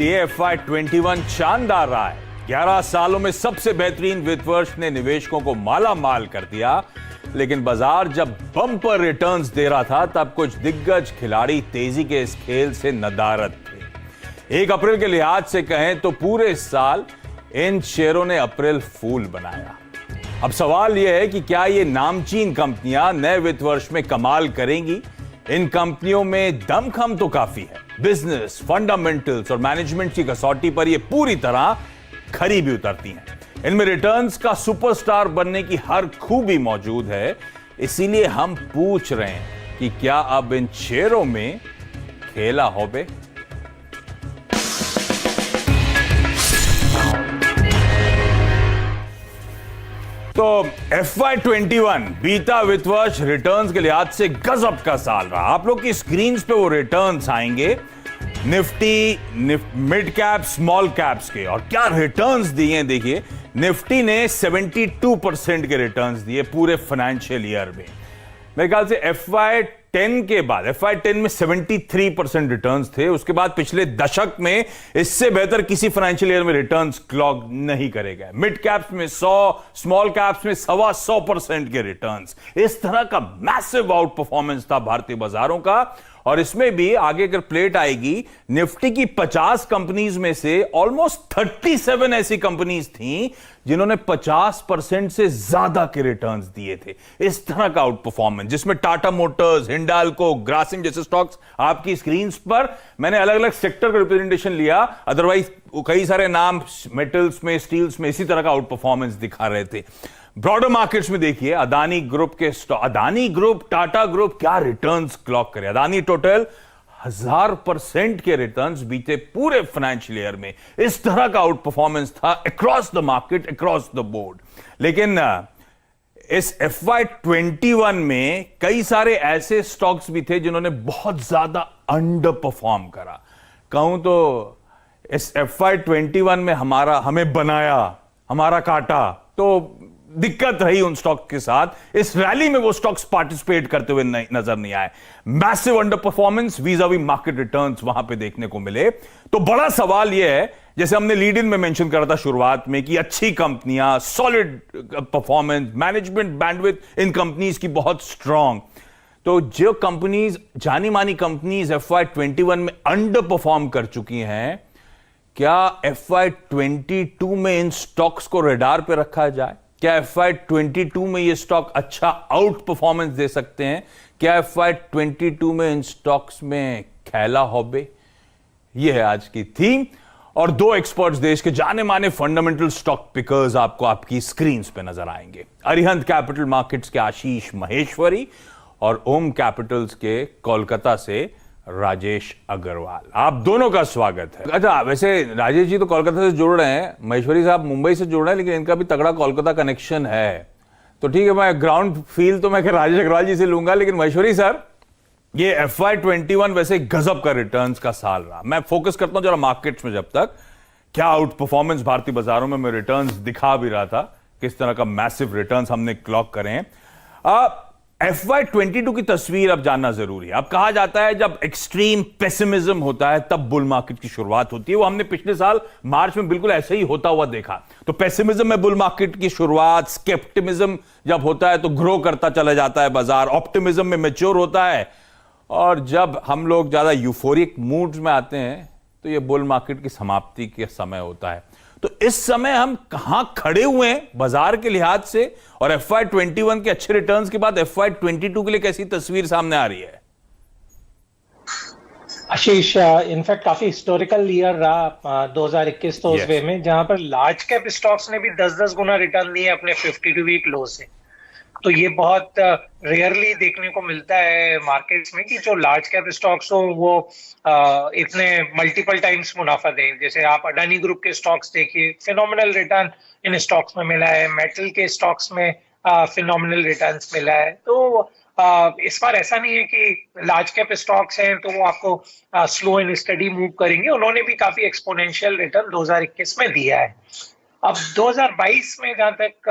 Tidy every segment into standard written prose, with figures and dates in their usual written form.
FY21 शानदार रहा है। 11 सालों में सबसे बेहतरीन वित्त वर्ष ने निवेशकों को माला माल कर दिया, लेकिन बाजार जब बम्पर रिटर्न्स दे रहा था तब कुछ दिग्गज खिलाड़ी तेजी के इस खेल से नदारद थे। 1 अप्रैल के लिहाज से कहें तो पूरे साल इन शेयरों ने अप्रैल फूल बनाया। अब सवाल यह है कि क्या ये नामचीन कंपनियां नए वित्त वर्ष में कमाल करेंगी? इन कंपनियों में दमखम तो काफी है। बिजनेस, फंडामेंटल्स और मैनेजमेंट की कसौटी पर ये पूरी तरह खरी भी उतरती हैं। इनमें रिटर्न्स का सुपरस्टार बनने की हर खूबी मौजूद है। इसीलिए हम पूछ रहे हैं कि क्या अब इन शेयरों में खेला होबे? तो FY21 बीता वित्त वर्ष रिटर्न्स के लिहाज से गजब का साल रहा। आप लोग की स्क्रीन्स पे वो रिटर्न्स आएंगे Nifty, mid cap, small caps के, और क्या रिटर्न्स दिए। देखिए, निफ्टी ने 72% के रिटर्न्स दिए पूरे फाइनेंशियल ईयर में। मेरे ख्याल से FY10 के बाद FY10 में 73% रिटर्न्स थे। उसके बाद पिछले दशक में इससे बेहतर किसी फाइनेंशियल ईयर में रिटर्न्स क्लॉक नहीं करे गए। मिड कैप्स में 100, स्मॉल कैप्स में 125% के रिटर्न्स। इस तरह का मैसिव आउट परफॉर्मेंस था भारतीय बाजारों का। और इसमें भी आगे अगर प्लेट आएगी, निफ्टी की 50 कंपनीज में से ऑलमोस्ट 37 ऐसी कंपनीज थी जिन्होंने 50% से ज्यादा के रिटर्न्स दिए थे। इस तरह का आउट परफॉर्मेंस, जिसमें टाटा मोटर्स, हिंडाल्को, ग्रासिम जैसे स्टॉक्स आपकी स्क्रीन पर, मैंने अलग अलग सेक्टर का रिप्रेजेंटेशन लिया। अदरवाइज कई सारे नाम मेटल्स में, स्टील्स में इसी तरह का आउट परफॉर्मेंस दिखा रहे थे। ब्रॉडर मार्केट्स में देखिए, अदानी ग्रुप के stock, Adani group, Tata group क्या रिटर्न्स क्लॉक करे। अदानी टोटल 1000% के रिटर्न्स बीते पूरे फाइनेंशियल ईयर में। इस तरह का आउट परफॉर्मेंस था across the market, across the board. लेकिन इस FY21 में कई सारे ऐसे स्टॉक्स भी थे जिन्होंने बहुत ज्यादा अंडर परफॉर्म करा। कहूं तो इस FY21 में हमें बनाया, हमारा काटा, तो दिक्कत रही उन स्टॉक के साथ। इस रैली में वो स्टॉक्स पार्टिसिपेट करते हुए नजर नहीं आए। Massive underperformance vis a vis market returns वहां पे देखने को मिले। तो बड़ा सवाल यह है, जैसे हमने लीड इन में मेंशन करा था शुरुआत में, कि अच्छी कंपनियां, सॉलिड परफॉर्मेंस, मैनेजमेंट बैंडविड्थ इन कंपनीज की बहुत स्ट्रांग। तो जो कंपनीज, जानी मानी कंपनीज FY21 में अंडर परफॉर्म कर चुकी हैं, क्या FY22 में इन स्टॉक्स को रेडार पे रखा जाए? क्या FY22 में ये स्टॉक अच्छा आउट परफॉर्मेंस दे सकते हैं? क्या FY22 में इन स्टॉक्स में खेला होबे? ये है आज की थीम। और 2 एक्सपर्ट्स, देश के जाने माने फंडामेंटल स्टॉक पिकर्स आपको आपकी स्क्रीन पे नजर आएंगे। अरिहंत कैपिटल मार्केट्स के आशीष महेश्वरी और ओम कैपिटल्स के कोलकाता से राजेश अग्रवाल। आप दोनों का स्वागत है। अच्छा, वैसे राजेश जी तो कोलकाता से जुड़ रहे हैं, महेश्वरी साहब मुंबई से जुड़ रहे हैं, लेकिन इनका भी तगड़ा कोलकाता कनेक्शन है। तो ठीक है, मैं ग्राउंड फील तो मैं राजेश अग्रवाल जी से लूंगा। लेकिन महेश्वरी सर, ये FY21 वैसे गजब का रिटर्न्स का साल रहा। मैं फोकस करता हूं जरा मार्केट्स में। जब तक क्या आउट परफॉर्मेंस भारतीय बाजारों में मैं रिटर्न्स दिखा भी रहा था, किस तरह का मैसिव रिटर्न्स हमने क्लॉक करे हैं। FY22 की तस्वीर अब जानना जरूरी है। अब कहा जाता है जब एक्सट्रीम पेसिमिज्म होता है तब बुल मार्केट की शुरुआत होती है। वो हमने पिछले साल मार्च में बिल्कुल ऐसे ही होता हुआ देखा। तो पेसिमिज्म में बुल मार्केट की शुरुआत, स्केप्टिमिज्म जब होता है तो ग्रो करता चला जाता है बाजार, ऑप्टिमिज्म में मैच्योर होता है, और जब हम लोग ज्यादा यूफोरिक मूड्स में आते हैं तो ये बुल मार्केट की समाप्ति के समय होता है। तो इस समय हम कहां खड़े हुए हैं बाजार के लिहाज से, और FY21 के अच्छे रिटर्न्स के बाद FY22 के लिए कैसी तस्वीर सामने आ रही है? आशीष, इनफैक्ट काफी हिस्टोरिकल ईयर रहा 2021 तो उस वे में, जहां पर लार्ज कैप स्टॉक्स ने भी 10-10 गुना रिटर्न दिए अपने 52 वीक लो से। तो ये बहुत रेयरली देखने को मिलता है मार्केट्स में कि जो लार्ज कैप स्टॉक्स हो वो इतने मल्टीपल टाइम्स मुनाफा दें। जैसे आप अडानी ग्रुप के स्टॉक्स देखिए, फिनोमिनल रिटर्न इन स्टॉक्स में मिला है। मेटल के स्टॉक्स में फिनोमिनल रिटर्न्स मिला है। तो इस बार ऐसा नहीं है कि लार्ज कैप स्टॉक्स हैं तो वो आपको स्लो एंड स्टडी मूव करेंगे। उन्होंने भी काफी एक्सपोनेंशियल रिटर्न 2021 में दिया है। अब 2022 में जहां तक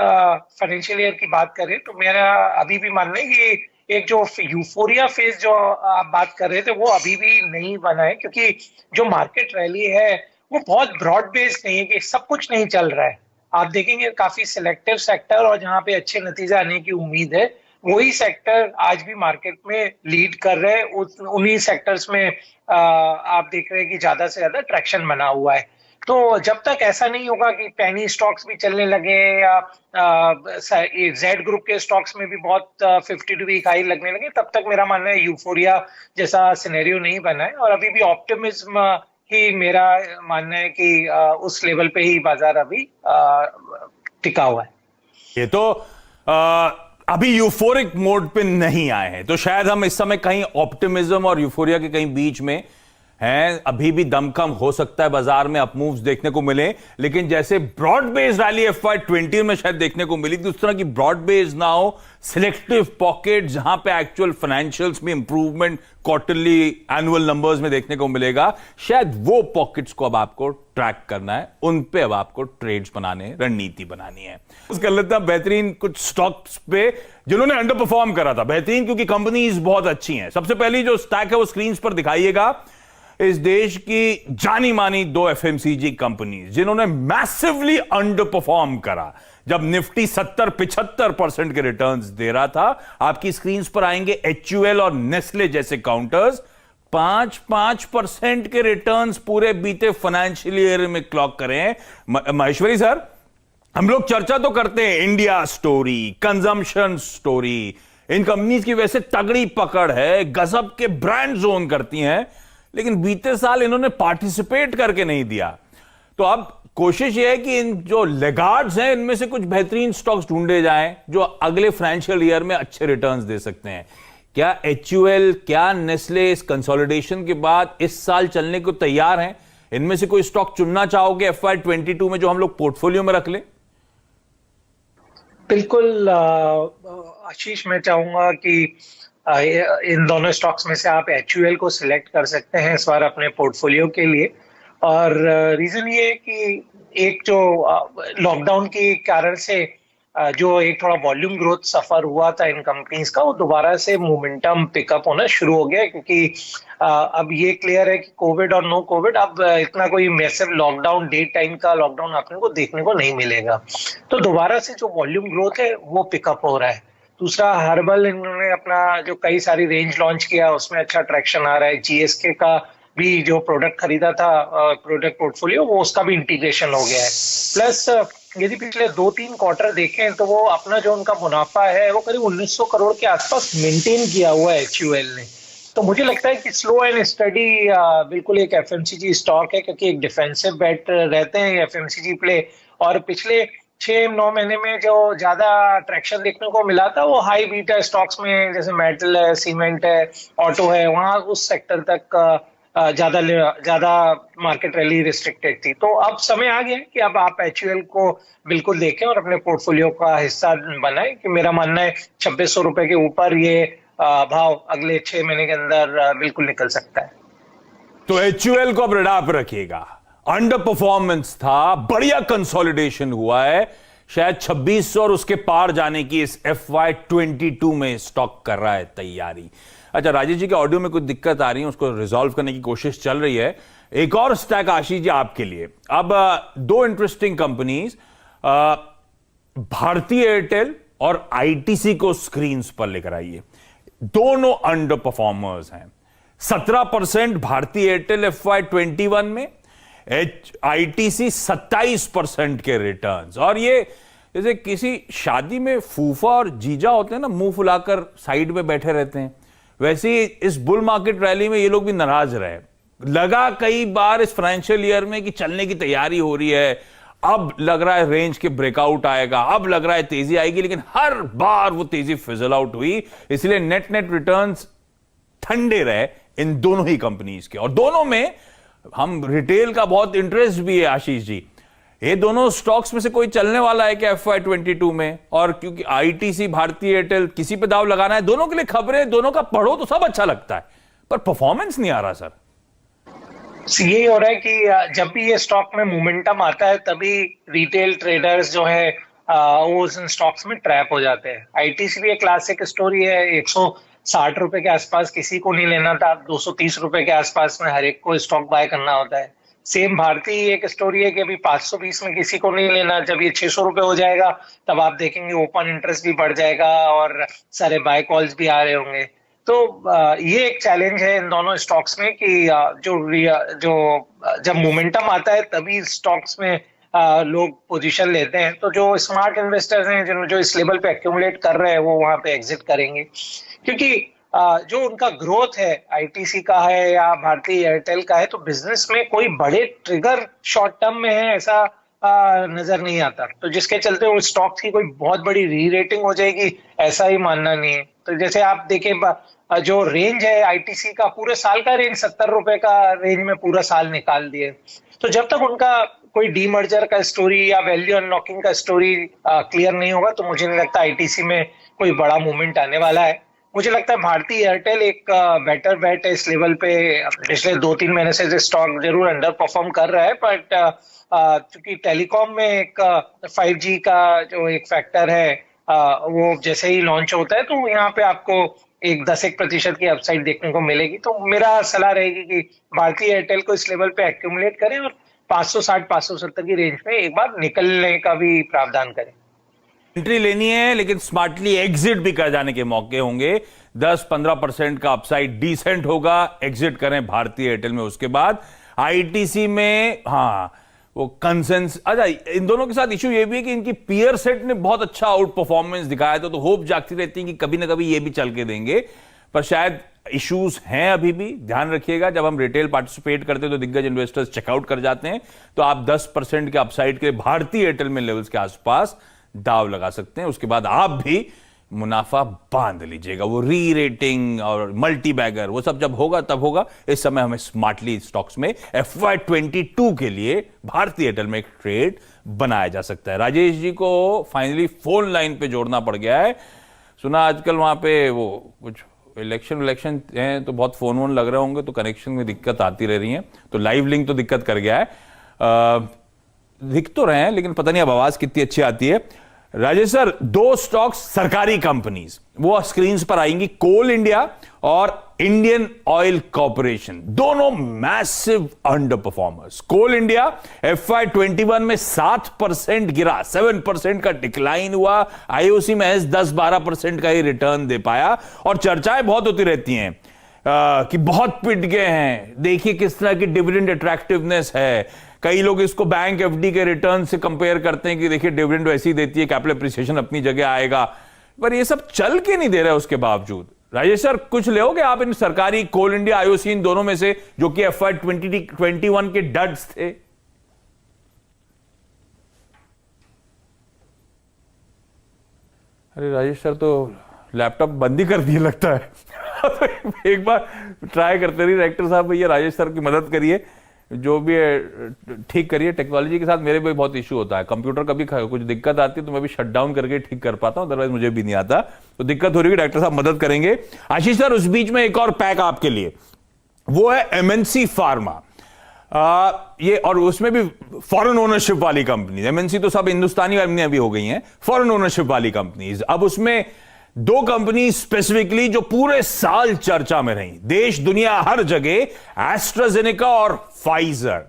फाइनेंशियल ईयर की बात करें तो मेरा अभी भी मानना है कि एक जो यूफोरिया फेज जो आप बात कर रहे थे वो अभी भी नहीं बना है, क्योंकि जो मार्केट रैली है वो बहुत ब्रॉड बेस्ड नहीं है कि सब कुछ नहीं चल रहा है। आप देखेंगे काफी सिलेक्टिव सेक्टर और जहां पे अच्छे नतीजे आने की उम्मीद है, वही सेक्टर आज भी मार्केट में लीड कर रहे हैं। उन्हीं सेक्टर्स में आप देख रहे हैं कि ज्यादा से ज्यादा ट्रैक्शन बना हुआ है। तो जब तक ऐसा नहीं होगा कि पेनी स्टॉक्स भी चलने लगे या जेड ग्रुप के स्टॉक्स में भी बहुत 52 वीक हाई लगने लगे, तब तक मेरा मानना है यूफोरिया जैसा सिनेरियो नहीं बना है। और अभी भी ऑप्टिमिज्म ही मेरा मानना है कि उस लेवल पे ही बाजार अभी टिका हुआ है। ये तो अभी यूफोरिक मोड पे नहीं आए हैं, तो शायद हम इस समय कहीं ऑप्टिमिज्म और यूफोरिया के कहीं बीच में हैं। अभी भी दमखम हो सकता है, बाजार में अप मूव्स देखने को मिले, लेकिन जैसे ब्रॉड बेस्ड रैली FY20 में शायद देखने को मिली थी, उस तरह की ब्रॉड बेस्ड ना हो, सिलेक्टिव पॉकेट जहां पे एक्चुअल फाइनेंशियल्स में इंप्रूवमेंट क्वार्टरली एनुअल नंबर्स में देखने को मिलेगा, शायद वो पॉकेट्स को अब आपको ट्रैक करना है, उन पे अब आपको ट्रेड्स बनाने, रणनीति बनानी है। कर लेते हैं बेहतरीन कुछ स्टॉक्स पे जिन्होंने अंडर परफॉर्म करा था। बेहतरीन क्योंकि कंपनीज बहुत अच्छी हैं। सबसे पहली जो स्टैक है वो स्क्रीन पर दिखाइएगा। इस देश की जानी मानी 2 FMCG कंपनीज जिन्होंने मैसिवली अंडर परफॉर्म करा जब निफ्टी 70-75% के रिटर्न्स दे रहा था। आपकी स्क्रीन पर आएंगे HUL और नेस्ले जैसे काउंटर्स 5-5% के रिटर्न्स पूरे बीते फाइनेंशियल ईयर में क्लॉक करें। महेश्वरी सर, हम लोग चर्चा तो करते हैं इंडिया स्टोरी, कंजम्पशन स्टोरी, इन कंपनीज की वैसे तगड़ी पकड़ है, गजब के ब्रांड जोन करती हैं, लेकिन बीते साल इन्होंने पार्टिसिपेट करके नहीं दिया। तो अब कोशिश यह है कि इन जो लेगार्ड्स हैं इनमें से कुछ बेहतरीन स्टॉक्स ढूंढे जाएं जो अगले फाइनेंशियल ईयर में अच्छे रिटर्न्स दे सकते हैं। क्या HUL, क्या नेस्ले इस कंसोलिडेशन के बाद इस साल चलने को तैयार हैं? इनमें से कोई स्टॉक चुनना चाहोगे FY22 में जो हम लोग पोर्टफोलियो में रख लें? बिल्कुल आशीष, मैं चाहूंगा कि इन दोनों स्टॉक्स में से आप HUL को सिलेक्ट कर सकते हैं इस बार अपने पोर्टफोलियो के लिए। और रीजन ये है कि एक जो लॉकडाउन के कारण से जो एक थोड़ा वॉल्यूम ग्रोथ सफर हुआ था इन कंपनीज का, वो दोबारा से मोमेंटम पिकअप होना शुरू हो गया है, क्योंकि अब ये क्लियर है कि कोविड और नो कोविड अब इतना कोई मैसिव लॉकडाउन, डे टाइम का लॉकडाउन अपने को देखने को नहीं मिलेगा। तो दोबारा से जो वॉल्यूम ग्रोथ है वो पिकअप हो रहा है। दूसरा, हर्बल इन्होंने अपना जो कई सारी रेंज लॉन्च किया उसमें अच्छा ट्रैक्शन आ रहा है। GSK का भी जो प्रोडक्ट खरीदा था, प्रोडक्ट पोर्टफोलियो, वो उसका भी इंटीग्रेशन हो गया है। प्लस यदि पिछले 2-3 क्वार्टर देखें तो वो अपना जो उनका मुनाफा है वो करीब 1900 करोड़ के आसपास मेंटेन किया हुआ है HUL ने। तो मुझे लगता है कि स्लो एंड स्टडी बिल्कुल एक FMCG स्टॉक है, क्योंकि एक डिफेंसिव बेट रहते हैं FMCG प्ले। और पिछले 6-9 महीने में जो ज्यादा ट्रैक्शन देखने को मिला था वो हाई बीटा स्टॉक्स में, जैसे मेटल है, सीमेंट है, ऑटो है, वहां उस सेक्टर तक ज्यादा मार्केट रैली रिस्ट्रिक्टेड थी। तो अब समय आ गया है कि अब आप HUL को बिल्कुल देखें और अपने पोर्टफोलियो का हिस्सा बनाएं। कि मेरा मानना है 2600 रुपए के ऊपर ये भाव अगले 6 महीने के अंदर बिल्कुल निकल सकता है। तो HUL को अब रडार पर रखिएगा। अंडर परफॉर्मेंस था, बढ़िया कंसोलिडेशन हुआ है, शायद 2600 और उसके पार जाने की इस FY22 में स्टॉक कर रहा है तैयारी। अच्छा, राजेश जी के ऑडियो में कुछ दिक्कत आ रही है, उसको रिजॉल्व करने की कोशिश चल रही है। एक और स्टैक आशीष जी आपके लिए। अब 2 इंटरेस्टिंग कंपनीज, भारतीय एयरटेल और ITC को स्क्रीन पर लेकर आइए। दोनों अंडर परफॉर्मर्स हैं। 17% भारतीय एयरटेल FY21 में, ITC 27% के रिटर्न्स। और ये जैसे किसी शादी में फूफा और जीजा होते हैं ना, मुंह फुलाकर साइड में बैठे रहते हैं, वैसे ही इस बुल मार्केट रैली में ये लोग भी नाराज रहे। लगा कई बार इस फाइनेंशियल ईयर में कि चलने की तैयारी हो रही है, अब लग रहा है रेंज के ब्रेकआउट आएगा, अब लग रहा है तेजी आएगी, लेकिन हर बार वो तेजी फिजल आउट हुई। इसलिए नेट रिटर्न्स ठंडे रहे इन दोनों ही कंपनीज के। और दोनों में हम रिटेल का बहुत इंटरेस्ट भी है आशीष जी। ये दोनों स्टॉक्स में से कोई चलने वाला है क्या FY22 में? और क्योंकि ITC, भारतीय एयरटेल, किसी पे दाव लगाना है, दोनों के लिए खबरें, दोनों का पढ़ो तो सब अच्छा लगता है, पर परफॉर्मेंस नहीं आ रहा सर। यही हो रहा है कि जब भी ये स्टॉक में मोमेंटम आता है तभी रिटेल ट्रेडर्स जो है वो उन स्टॉक्स में ट्रैप हो जाते हैं। ITC भी एक क्लासिक स्टोरी है। 160 रुपए के आसपास किसी को नहीं लेना था, 230 रुपए के आसपास में हर एक को स्टॉक बाय करना होता है। सेम भारतीय एक स्टोरी है कि अभी 520 में किसी को नहीं लेना, जब ये 600 रुपए हो जाएगा तब आप देखेंगे ओपन इंटरेस्ट भी बढ़ जाएगा और सारे बाय कॉल्स भी आ रहे होंगे। तो ये एक चैलेंज है इन दोनों स्टॉक्स में कि जब मोमेंटम आता है तभी स्टॉक्स में लोग पोजीशन लेते हैं। तो जो स्मार्ट इन्वेस्टर्स हैं जो इस लेवल पे एक्यूमुलेट कर रहे हैं वो वहां पे एग्जिट करेंगे, क्योंकि जो उनका ग्रोथ है आईटीसी का है या भारतीय एयरटेल का है, तो बिजनेस में कोई बड़े ट्रिगर शॉर्ट टर्म में है ऐसा नजर नहीं आता। तो जिसके चलते वो स्टॉक्स की कोई बहुत बड़ी री रेटिंग हो जाएगी ऐसा ही मानना नहीं है। तो जैसे आप देखें जो रेंज है आईटीसी का, पूरे साल का रेंज 70 रुपए का रेंज में पूरा साल निकाल दिए। तो जब तक उनका कोई डीमर्जर का स्टोरी या वैल्यू अनलॉकिंग का स्टोरी क्लियर नहीं होगा तो मुझे नहीं लगता आईटीसी में कोई बड़ा मूवमेंट आने वाला है। मुझे लगता है भारतीय एयरटेल एक बेटर बेट है इस लेवल पे। पिछले 2-3 महीने से स्टॉक जरूर अंडर परफॉर्म कर रहा है, बट चूंकि टेलीकॉम में एक 5G का जो एक फैक्टर है वो जैसे ही लॉन्च होता है तो यहाँ पे आपको एक 10-1% की अपसाइड देखने को मिलेगी। तो मेरा सलाह रहेगी कि भारतीय एयरटेल को इस लेवल पे एक्यूमुलेट करें और 560-570 की रेंज में एक बार निकलने का भी प्रावधान करें। एंट्री लेनी है लेकिन स्मार्टली एग्जिट भी कर जाने के मौके होंगे। 10-15% का अपसाइड डिसेंट होगा, एग्जिट करें भारतीय एयरटेल में। उसके बाद आईटीसी में वो कंसेंस। अच्छा, इन दोनों के साथ इशू ये भी है कि इनकी पीयर सेट ने बहुत अच्छा आउट परफॉर्मेंस दिखाया था, तो होप जागती रहती है कि कभी ना कभी ये भी चल के देंगे, पर शायद इश्यूज हैं अभी भी। ध्यान रखिएगा, जब हम रिटेल पार्टिसिपेट करते हैं तो दिग्गज इन्वेस्टर्स चेकआउट कर जाते हैं, तो आप 10% के अपसाइड के भारतीय एयरटेल में लेवल्स के आसपास दाव लगा सकते हैं। उसके बाद आप भी मुनाफा बांध लीजिएगा। वो री रेटिंग और मल्टी बैगर वो सब जब होगा तब होगा। इस समय हमें स्मार्टली स्टॉक्स में FY22 के लिए भारतीय एयरटेल में एक ट्रेड बनाया जा सकता है। राजेश जी को फाइनली फोन लाइन पे जोड़ना पड़ गया है। सुना आजकल वहां पे वो कुछ इलेक्शन हैं तो बहुत फोन वोन लग रहे होंगे, तो कनेक्शन में दिक्कत आती रह रही है, तो लाइव लिंक तो दिक्कत कर गया है। दिख तो रहे हैं लेकिन पता नहीं अब आवाज कितनी अच्छी आती है। राजेश सर, 2 स्टॉक्स सरकारी कंपनीज वो स्क्रीन पर आएंगी, कोल इंडिया और इंडियन ऑयल कॉर्पोरेशन, दोनों मैसिव अंडर परफॉर्मर्स। कोल इंडिया FY21 में 7% गिरा, 7% का डिक्लाइन हुआ। आईओसी महज 10-12% का ही रिटर्न दे पाया, और चर्चाएं बहुत होती रहती हैं कि बहुत पिट गए हैं, देखिए किस तरह की डिविडेंड अट्रैक्टिवनेस है। कई लोग इसको बैंक एफडी के रिटर्न से कंपेयर करते हैं कि देखिए डिविडेंड वैसी देती है, कैपिटल एप्रिसिएशन अपनी जगह आएगा, पर ये सब चल के नहीं दे रहा है उसके बावजूद। राजेश सर, कुछ लेओगे आप इन सरकारी, कोल इंडिया, आईओसी, इन दोनों में से, जो कि FY21 के डड्स थे? अरे राजेश सर तो लैपटॉप बंद ही कर दिए लगता है। एक बार ट्राई करते रहिए डायरेक्टर साहब, भैया राजेश सर की मदद करिए, जो भी है ठीक करिए। टेक्नोलॉजी के साथ मेरे भी बहुत इशू होता है, कंप्यूटर कभी कुछ दिक्कत आती है तो मैं भी शट डाउन करके ठीक कर पाता हूं, अदरवाइज मुझे भी नहीं आता। तो दिक्कत हो रही है, डॉक्टर साहब मदद करेंगे। आशीष सर, उस बीच में एक और पैक आपके लिए, वो है एमएनसी फार्मा। ये और उसमें भी फॉरेन ओनरशिप वाली कंपनी। एमएनसी तो सब हिंदुस्तानी कंपनियां भी हो गई हैं, फॉरेन ओनरशिप वाली कंपनीज। अब उसमें 2 कंपनी स्पेसिफिकली जो पूरे साल चर्चा में रही, देश दुनिया हर जगह, एस्ट्राजेनेका और फाइजर।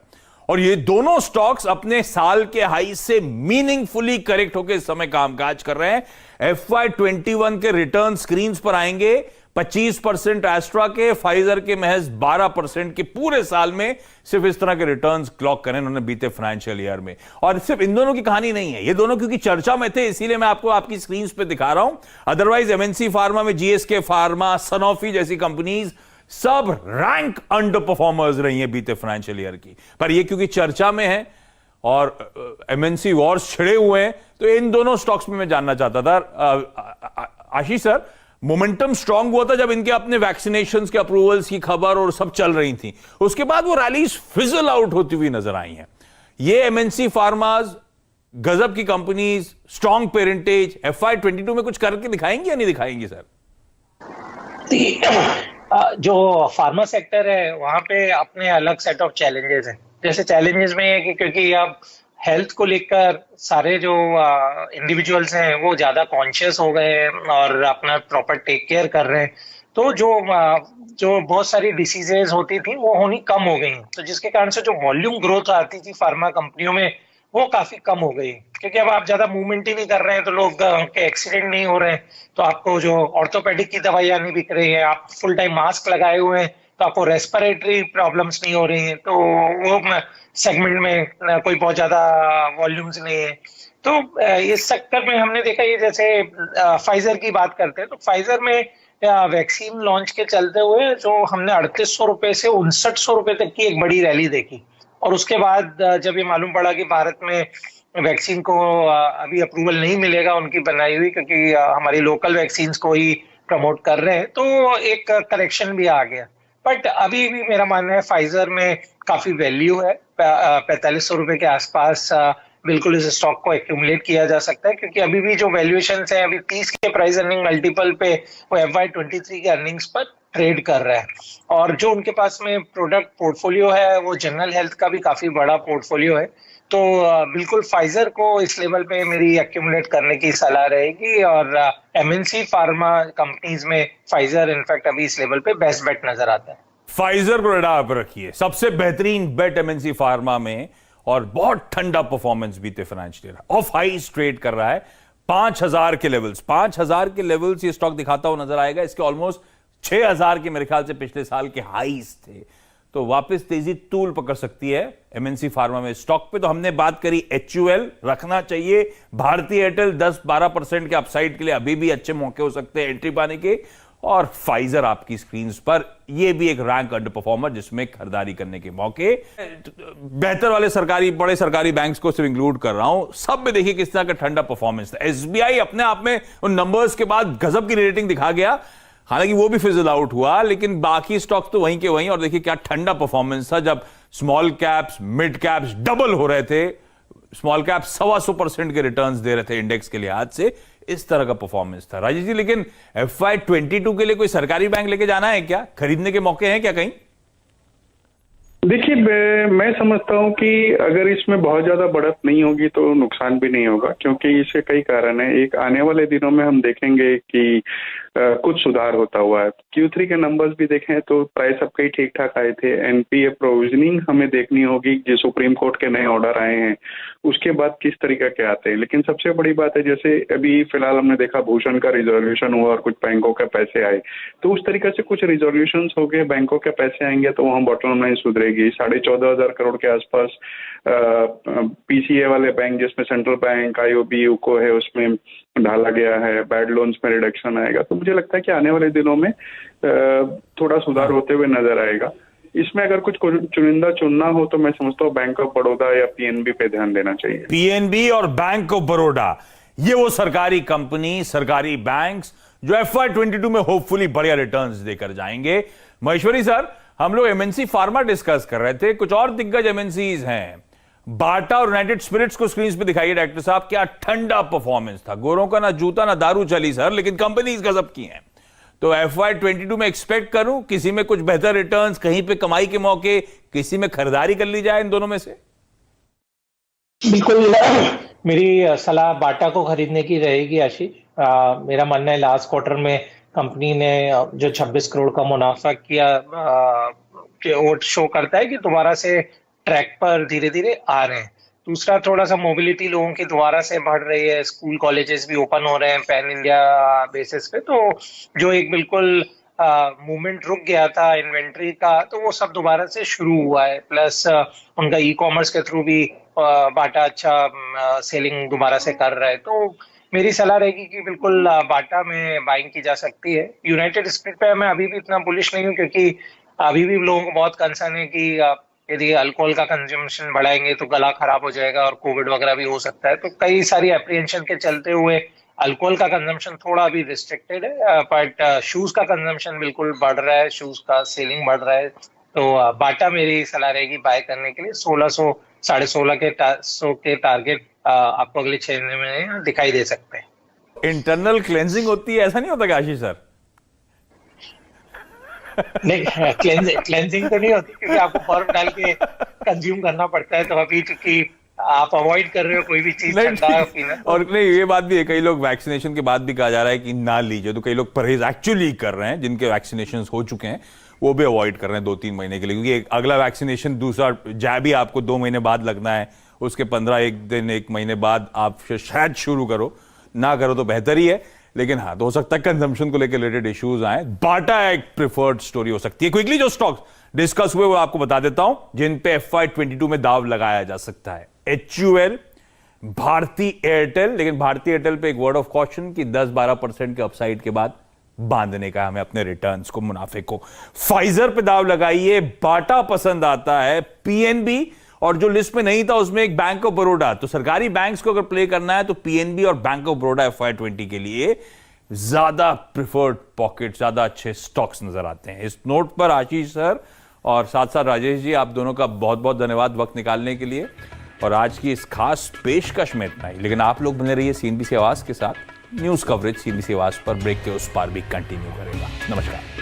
और ये दोनों स्टॉक्स अपने साल के हाई से मीनिंगफुली करेक्ट होकर इस समय कामकाज कर रहे हैं। FY21 के रिटर्न स्क्रीन पर आएंगे, 25% एस्ट्रा के, फाइजर के महज 12% के। पूरे साल में सिर्फ इस तरह के रिटर्न्स क्लॉक करें उन्होंने बीते फाइनेंशियल ईयर में। और सिर्फ इन दोनों की कहानी नहीं है, ये दोनों क्योंकि चर्चा में थे इसीलिए मैं आपको आपकी स्क्रीन पे दिखा रहा हूं। अदरवाइज एमएनसी फार्मा में GSK फार्मा, सनोफी जैसी कंपनीज सब रैंक अंडर परफॉर्मर्स रही हैं बीते फाइनेंशियल ईयर की, पर ये क्योंकि चर्चा में है और एमएनसी वॉर्स छिड़े हुए हैं, तो इन दोनों स्टॉक्स में मैं जानना चाहता था। आशीष सर, मोमेंटम स्ट्रांग हुआ था जब इनके अपने वैक्सीनेशंस के अप्रूवल्स की खबर और सब चल रही थी, उसके बाद वो रैलीज फिजल आउट होती हुई नजर आई हैं। ये एमएनसी फार्माज, गजब की कंपनीज, स्ट्रांग पेरेंटेज, FY22 में कुछ करके दिखाएंगी या नहीं दिखाएंगी सर? जो फार्मा सेक्टर है वहां पे अपने अलग सेट ऑफ चैलेंजेस हैं। जैसे चैलेंजेस में है कि क्योंकि अब हेल्थ को लेकर सारे जो इंडिविजुअल्स हैं वो ज्यादा कॉन्शियस हो गए हैं और अपना प्रॉपर टेक केयर कर रहे हैं, तो जो बहुत सारी डिसीजेज होती थी वो होनी कम हो गई, तो जिसके कारण से जो वॉल्यूम ग्रोथ आती थी फार्मा कंपनियों में वो काफी कम हो गई, क्योंकि अब आप ज्यादा मूवमेंट ही नहीं कर रहे हैं तो लोग के एक्सीडेंट नहीं हो रहे हैं, तो आपको जो ऑर्थोपेडिक की दवाइयां नहीं बिक रही है, आप फुल टाइम मास्क लगाए हुए हैं तो आपको रेस्पिरेटरी प्रॉब्लम्स नहीं हो रही हैं, तो वो सेगमेंट में कोई बहुत ज्यादा वॉल्यूम्स नहीं है। तो इस सेक्टर में हमने देखा, ये जैसे फाइजर की बात करते हैं तो फाइजर में वैक्सीन लॉन्च के चलते हुए जो हमने 3800 रुपए से 5900 रुपए तक की एक बड़ी रैली देखी, और उसके बाद जब ये मालूम पड़ा कि भारत में वैक्सीन को अभी अप्रूवल नहीं मिलेगा उनकी बनाई हुई, क्योंकि हमारी लोकल वैक्सीन को ही प्रमोट कर रहे हैं, तो एक करेक्शन भी आ गया। बट अभी भी मेरा मानना है फाइजर में काफी वैल्यू है, 4500 रुपए के आसपास बिल्कुल इस स्टॉक को एक्यूमुलेट किया जा सकता है, क्योंकि अभी भी जो वैल्यूएशन है अभी 30 के प्राइस अर्निंग मल्टीपल पे वो FY23 के अर्निंग्स पर ट्रेड कर रहा है, और जो उनके पास में प्रोडक्ट पोर्टफोलियो है वो जनरल हेल्थ का भी काफी बड़ा पोर्टफोलियो है, तो बिल्कुल फाइजर को इस लेवल पे मेरी एक्यूमुलेट करने की सलाह रहेगी, और MNC फार्मा कंपनीज में फाइजर इनफैक्ट अभी इस लेवल पे बेस्ट बेट नजर आता है। फाइजर को रडार पर रखिए, सबसे बेहतरीन बेट एमएनसी फार्मा में, और बहुत ठंडा परफॉर्मेंस बीते फाइनेंशियल ईयर, ऑफ हाइस ट्रेड कर रहा है। 5000 के लेवल्स, 5000 के लेवल्स ये स्टॉक दिखाता हुआ नजर आएगा। इसके ऑलमोस्ट 6000 के मेरे ख्याल से पिछले साल के हाईस थे, तो वापस तेजी तूल पकड़ सकती है एमएनसी फार्मा में। स्टॉक पे तो हमने बात करी, HUL रखना चाहिए, भारतीय एयरटेल 10-12% के अपसाइड के लिए अभी भी अच्छे मौके हो सकते हैं एंट्री पाने के, और फाइजर आपकी स्क्रीन पर, यह भी एक रैंक अंडर परफॉर्मर जिसमें खरीदारी करने के मौके। बेहतर वाले सरकारी, बड़े सरकारी बैंक्स को सिर्फ इंक्लूड कर रहा हूं, सब में देखिए किस तरह का ठंडा परफॉर्मेंस था। SBI अपने आप में उन नंबर्स के बाद गजब की रेटिंग दिखा गया, हालांकि वो भी फिजल आउट हुआ, लेकिन बाकी स्टॉक्स तो वहीं के वहीं, और देखिए क्या ठंडा परफॉर्मेंस था जब small caps mid caps double हो रहे थे, स्मॉल कैप 125% के रिटर्न्स दे रहे थे इंडेक्स के लिहाज से, इस तरह का परफॉर्मेंस था। राजेश जी, लेकिन FY22 के लिए कोई सरकारी बैंक लेके जाना है क्या? खरीदने के मौके हैं क्या कहीं? देखिए, मैं समझता हूं कि अगर इसमें बहुत ज्यादा बढ़त नहीं होगी तो नुकसान भी नहीं होगा, क्योंकि इससे कई कारण है। एक, आने वाले दिनों में हम देखेंगे कि कुछ सुधार होता हुआ है। Q3 के नंबर्स भी देखें तो प्राइस सबके ही ठीक ठाक आए थे। NPA प्रोविजनिंग हमें देखनी होगी, जो सुप्रीम कोर्ट के नए ऑर्डर आए हैं उसके बाद किस तरीके के आते हैं। लेकिन सबसे बड़ी बात है, जैसे अभी फिलहाल हमने देखा भूषण का रिजोल्यूशन हुआ और कुछ बैंकों के पैसे आए, तो उस तरीके से कुछ रिजोल्यूशन हो गए, बैंकों के पैसे आएंगे तो वहां बॉटम लाइन सुधरेगी। 14,500 करोड़ के आसपास PCA वाले बैंक, जिसमें सेंट्रल बैंक, IOB, यूको है, उसमें ढाला गया है, बैड लोन्स में रिडक्शन आएगा, तो मुझे लगता है कि आने वाले दिनों में थोड़ा सुधार होते हुए नजर आएगा। इसमें अगर कुछ चुनिंदा चुनना हो तो मैं समझता हूँ बैंक ऑफ बड़ौदा या PNB पे ध्यान देना चाहिए। PNB और बैंक ऑफ बड़ौदा, ये वो सरकारी कंपनी, सरकारी बैंक्स जो FY22 में होपफुली बढ़िया रिटर्न्स देकर जाएंगे। महेश्वरी सर, हम लोग MNC फार्मा डिस्कस कर रहे थे, कुछ और दिग्गज MNCs हैं, बाटा और यूनाइटेड स्पिरिट्स को स्क्रीन पे दिखाइए डायरेक्टर साहब। क्या ठंडा परफॉर्मेंस था, गोरों का ना जूता ना दारू चली सर, लेकिन कंपनीज गजब की हैं। तो FY22 में एक्सपेक्ट करूं किसी में कुछ बेहतर रिटर्न्स, कहीं पे कमाई के मौके, किसी में खरीदारी कर ली जाए इन दोनों में से? बिल्कुल, मेरी सलाह बाटा को खरीदने की रहेगी आशीष। मेरा मानना है लास्ट क्वार्टर में कंपनी ने जो 26 करोड़ का मुनाफा किया, वो शो करता है कि दोबारा से ट्रैक पर धीरे धीरे आ रहे हैं। दूसरा, थोड़ा सा मोबिलिटी लोगों की दोबारा से बढ़ रही है, स्कूल कॉलेजेस भी ओपन हो रहे हैं पैन इंडिया बेसिस पे, तो जो एक बिल्कुल मूवमेंट रुक गया था इन्वेंट्री का, तो वो सब दोबारा से शुरू हुआ है। प्लस उनका ई-कॉमर्स के थ्रू भी बाटा अच्छा सेलिंग दोबारा से कर रहा है, तो मेरी सलाह रहेगी कि बिल्कुल बाटा में बाइंग की जा सकती है। यूनाइटेड स्पिरिट पे मैं अभी भी इतना बुलिश नहीं हूँ, क्योंकि अभी भी लोगों को बहुत कंसर्न है कि यदि अल्कोहल का कंजम्पशन बढ़ाएंगे तो गला खराब हो जाएगा और कोविड वगैरह भी हो सकता है, तो कई सारी एप्रीहेंशन के चलते हुए अल्कोहल का कंजम्पशन थोड़ा अभी रिस्ट्रिक्टेड है, बट शूज का कंजम्पशन बिल्कुल बढ़ रहा है, शूज का सेलिंग बढ़ रहा है, तो बाटा मेरी सलाह रहेगी बाय करने के लिए। 1600 1650 के टारगेट आपको अगले 6 महीने में दिखाई दे सकते हैं। इंटरनल क्लेंजिंग होती है, ऐसा नहीं होता क्या आशीष सर? नहीं, क्लेंजिंग तो नहीं होती, क्योंकि आपको बर्फ डाल के कंज्यूम करना पड़ता है। तो अभी चूंकि आप अवॉइड कर रहे हो कोई भी चीज ठंडा पीना। और नहीं, ये बात भी है, कई लोग वैक्सीनेशन के बाद भी कहा जा रहा है कि ना लीजिए, तो कई लोग परहेज एक्चुअली कर रहे हैं, जिनके वैक्सीनेशन हो चुके हैं वो भी अवॉइड कर रहे हैं 2-3 महीने के लिए, क्योंकि अगला वैक्सीनेशन दूसरा जैब भी आपको 2 महीने बाद लगना है, उसके 1 महीने बाद आप शायद शुरू करो, ना करो तो बेहतर ही है। लेकिन हाँ, तो हो सकता है कंजम्पशन को लेकर रिलेटेड इश्यूज आए। बाटा एक प्रिफर्ड स्टोरी हो सकती है। क्विकली जो स्टॉक्स डिस्कस हुए वो आपको बता देता हूं, जिन पे FY22 में दाव लगाया जा सकता है। HUL, भारती एयरटेल, लेकिन भारती एयरटेल पे एक वर्ड ऑफ कॉशन कि 10-12% के अपसाइड के बाद बांधने का हमें अपने रिटर्न्स को, मुनाफे को। फाइजर पे दाव लगाइए। बाटा पसंद आता है। PNB, और जो लिस्ट में नहीं था उसमें एक बैंक ऑफ बड़ौदा। तो सरकारी बैंक्स को अगर प्ले करना है तो PNB और बैंक ऑफ बड़ौदा FY20 के लिए ज्यादा प्रिफर्ड पॉकेट, ज्यादा अच्छे स्टॉक्स नजर आते हैं। इस नोट पर आशीष सर और साथ साथ राजेश जी, आप दोनों का बहुत बहुत धन्यवाद वक्त निकालने के लिए। और आज की इस खास पेशकश में इतना ही, लेकिन आप लोग बने रहिए CNBC आवाज के साथ। न्यूज कवरेज CNBC आवाज पर ब्रेक के उस पार भी कंटिन्यू करेगा। नमस्कार।